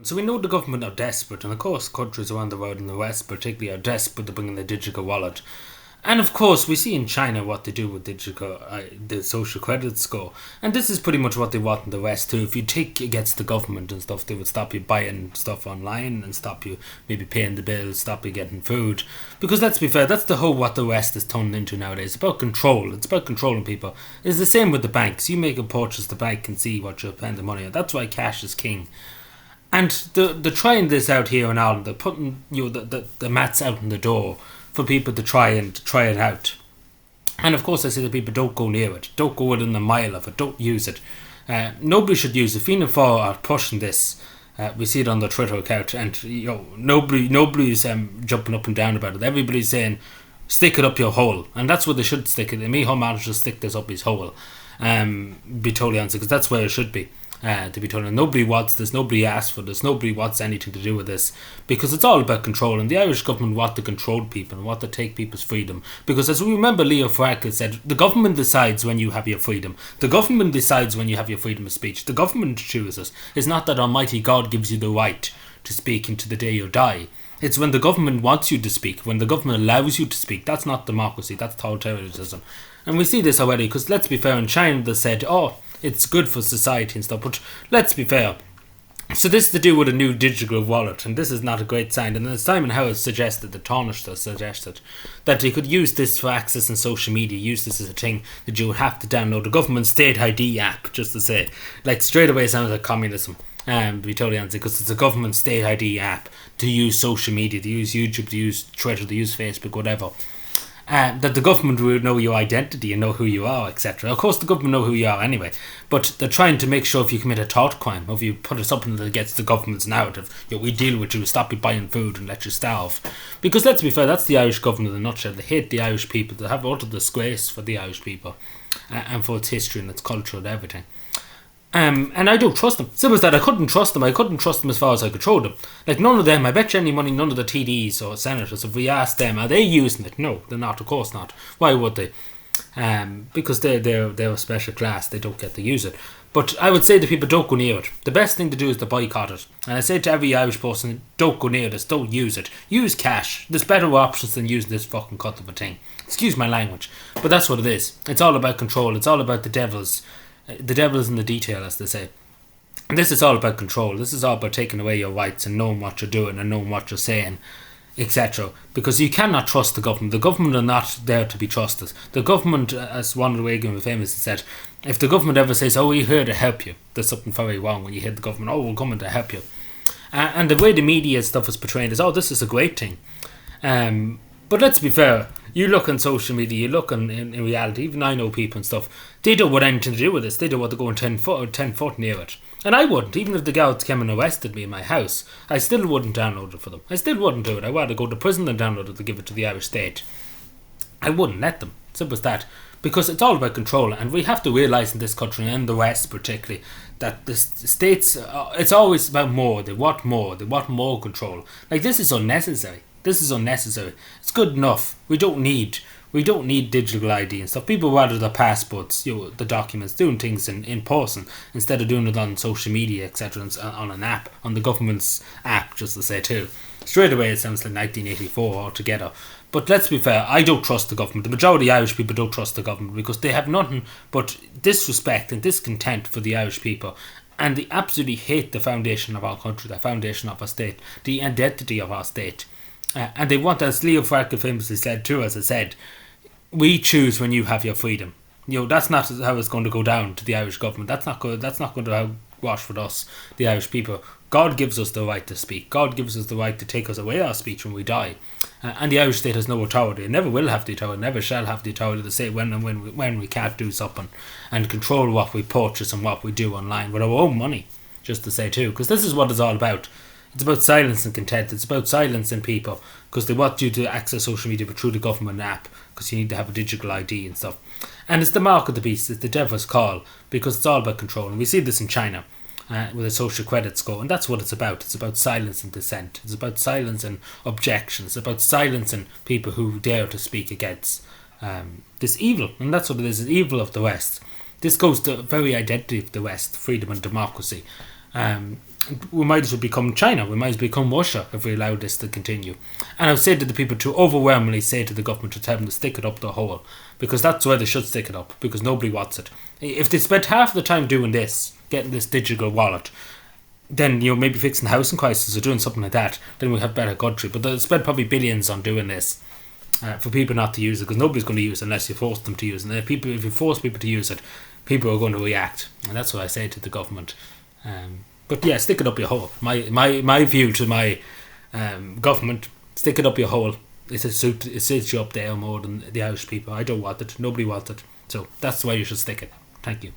So we know the government are desperate, and of course countries around the world in the West particularly are desperate to bring in the digital wallet. And of course we see in China what they do with digital, the social credit score. And this is pretty much what they want in the West too. If you take against the government and stuff, they would stop you buying stuff online and stop you maybe paying the bills, stop you getting food. Because let's be fair, that's the whole what the West is turned into nowadays. It's about control. It's about controlling people. It's the same with the banks. You make a purchase, the bank can see what you're spending money on. That's why cash is king. And they're trying this out here in Ireland. They're putting the mats out in the door for people to try it out. And of course I say to people, don't go near it. Don't go within a mile of it. Don't use it. Nobody should use it. Fianna Fáil are pushing this. We see it on their Twitter account, and nobody's jumping up and down about it. Everybody's saying, stick it up your hole. And that's where they should stick it. And me, home manager, stick this up his hole. Be totally honest, because that's where it should be. To be told, nobody wants this, nobody asked for this, nobody wants anything to do with this, because it's all about control, and the Irish government want to control people and want to take people's freedom. Because as we remember, Leo Varadkar said, the government decides when you have your freedom. The government decides when you have your freedom of speech. The government chooses. It's not that Almighty God gives you the right to speak into the day you die. It's when the government wants you to speak, when the government allows you to speak. That's not democracy, that's totalitarianism. And we see this already, because let's be fair, in China they said, it's good for society and stuff, but let's be fair. So this is to do with a new digital wallet, and this is not a great sign. And as Simon Howell suggested, the Taoiseach suggested, that you could use this for access on social media, use this as a thing that you would have to download the government state ID app, just to say, like straight away it sounds like communism. To be totally honest, because it's a government state ID app to use social media, to use YouTube, to use Twitter, to use Facebook, whatever. That the government will know your identity and know who you are, etc. Of course the government know who you are anyway, but they're trying to make sure if you commit a thought crime, or if you put something that gets the government's narrative, we deal with you, stop you buying food and let you starve. Because let's be fair, that's the Irish government in a nutshell. They hate the Irish people. They have utter disgrace for the Irish people, and for its history and its culture and everything. And I don't trust them. Simple as that. I couldn't trust them. I couldn't trust them as far as I could throw them. Like none of them, I bet you any money, none of the TDs or senators, if we asked them, are they using it? No, they're not. Of course not. Why would they? Because they're a special class. They don't get to use it. But I would say to people, don't go near it. The best thing to do is to boycott it. And I say to every Irish person, don't go near this. Don't use it. Use cash. There's better options than using this fucking cut of a thing. Excuse my language. But that's what it is. It's all about control. It's all about the devil's in the detail, as they say. And this is all about control. This is all about taking away your rights and knowing what you're doing and knowing what you're saying, etc. Because you cannot trust the government. The government are not there to be trusted. The government, as Ronald Reagan famously said, if the government ever says, we're here to help you, there's something very wrong when you hear the government, we're coming to help you. And the way the media stuff is portrayed is, this is a great thing. But let's be fair, you look on social media, you look in reality, even I know people and stuff, they don't want anything to do with this. They don't want to go 10 foot near it. And I wouldn't. Even if the guards came and arrested me in my house, I still wouldn't download it for them. I still wouldn't do it. I'd rather go to prison than download it to give it to the Irish state. I wouldn't let them. Simple as that. Because it's all about control, and we have to realise in this country, and in the West particularly, that the states, it's always about more. They want more. They want more control. Like, this is unnecessary. This is unnecessary. It's good enough. We don't need digital ID and stuff. People rather the passports, the documents, doing things in person instead of doing it on social media, etc. On an app, on the government's app, just to say too. Straight away it sounds like 1984 altogether. But let's be fair, I don't trust the government. The majority of Irish people don't trust the government because they have nothing but disrespect and discontent for the Irish people. And they absolutely hate the foundation of our country, the foundation of our state, the identity of our state. And they want, as Leo Varadkar famously said too, as I said, we choose when you have your freedom. That's not how it's going to go down to the Irish government. That's not good. That's not going to wash with us, the Irish people. God gives us the right to speak. God gives us the right to take us away our speech when we die. And the Irish state has no authority. It never will have the authority. Never shall have the authority to say when we can't do something and control what we purchase and what we do online with our own money. Just to say too, because this is what it's all about. It's about silence and content. It's about silencing people because they want you to access social media but through the government app because you need to have a digital ID and stuff. And it's the mark of the beast. It's the devil's call because it's all about control. And we see this in China with a social credit score. And that's what it's about. It's about silence and dissent. It's about silence and objections. It's about silencing people who dare to speak against this evil. And that's what it is. It's evil of the West. This goes to the very identity of the West, freedom and democracy. we might as well become China. We might as well become Russia if we allow this to continue. And I would say to the people to overwhelmingly say to the government to tell them to stick it up the hole, because that's where they should stick it up, because nobody wants it. If they spent half the time doing this, getting this digital wallet, then maybe fixing the housing crisis or doing something like that, then we have a better country. But they'll spend probably billions on doing this for people not to use it, because nobody's going to use it unless you force them to use it. And if you force people to use it, people are going to react, and that's what I say to the government. But yeah, stick it up your hole. My view to my government: stick it up your hole. It suits you up there more than the Irish people. I don't want it. Nobody wants it. So that's why you should stick it. Thank you.